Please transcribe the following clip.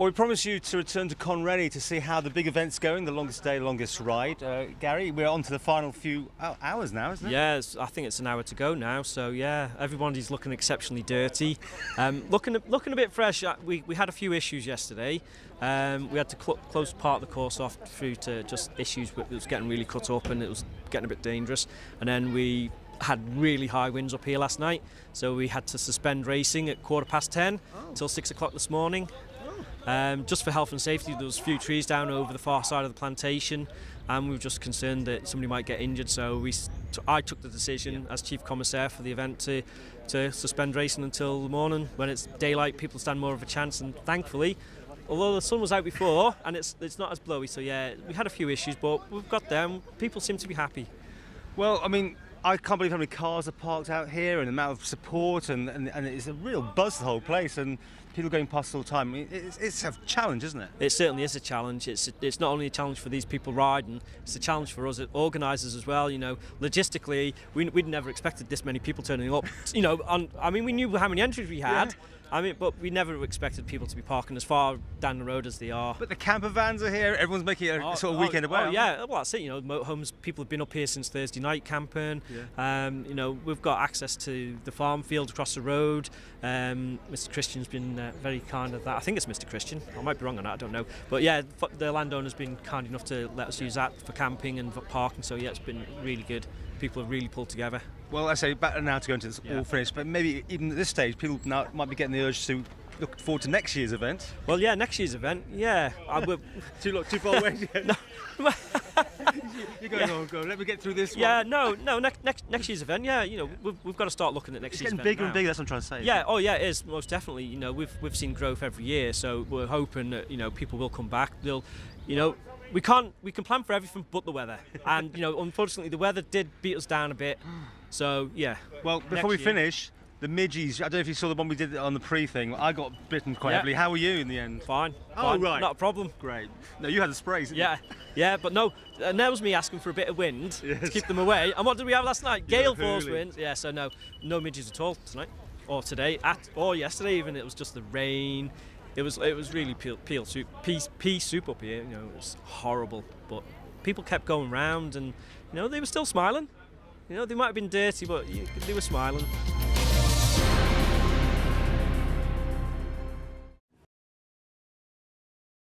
Well, we promised you to return to Conrhenny to see how the big event's going, the longest day, longest ride. Gary, we're on to the final few hours now, isn't it? Yes, I think it's an hour to go now. So yeah, everybody's looking exceptionally dirty, looking a bit fresh. We had a few issues yesterday. We had to close part of the course off through to just issues. It was getting really cut up and it was getting a bit dangerous. And then we had really high winds up here last night, so we had to suspend racing at 10:15 till 6 o'clock this morning. Just for health and safety, there was a few trees down over the far side of the plantation, and we were just concerned that somebody might get injured. So I took the decision as chief commissaire for the event to suspend racing until the morning. When it's daylight, people stand more of a chance, and thankfully, although the sun was out before and it's not as blowy, so yeah, we had a few issues, but we've got them. People seem to be happy. Well, I mean, I can't believe how many cars are parked out here and the amount of support, and it's a real buzz, the whole place, and people going past all the time. I mean, it's a challenge, isn't it? It certainly is a challenge. It's not only a challenge for these people riding, it's a challenge for us organisers as well. You know, logistically, we'd never expected this many people turning up. You know, we knew how many entries we had. Yeah. But we never expected people to be parking as far down the road as they are. But the camper vans are here. Everyone's making a sort of weekend away. Oh yeah, well that's it. You know, motorhomes. People have been up here since Thursday night camping. Yeah. You know, we've got access to the farm field across the road. Mr. Christian's been very kind of that. I think it's Mr. Christian. I might be wrong on that. I don't know. But yeah, the landowner's been kind enough to let us use that for camping and for parking. So yeah, it's been really good. People have really pulled together. Well, I say better now to go into this all finished, but maybe even at this stage, people now might be getting the urge to look forward to next year's event. Well, yeah, next year's event, yeah. Too far away. No. You're going, oh, go. Let me get through this one. Yeah, no. Next year's event, yeah. You know, we've got to start looking at next year's event. It's getting bigger and bigger. That's what I'm trying to say. Yeah, oh yeah, it is most definitely. You know, we've seen growth every year, so we're hoping that people will come back. They'll, we can plan for everything but the weather, and unfortunately the weather did beat us down a bit. So yeah. Well, before we finish, the midges. I don't know if you saw the one we did on the pre-thing. I got bitten quite heavily. How were you in the end? Fine. Oh right. Not a problem. Great. No, you had the sprays. Didn't you? Yeah, but no. And that was me asking for a bit of wind to keep them away. And what did we have last night? Gale force winds. Yeah. So no midges at all tonight or today or yesterday even. It was just the rain. It was really pea soup up here. It was horrible, but people kept going round, and they were still smiling. They might have been dirty, but they were smiling.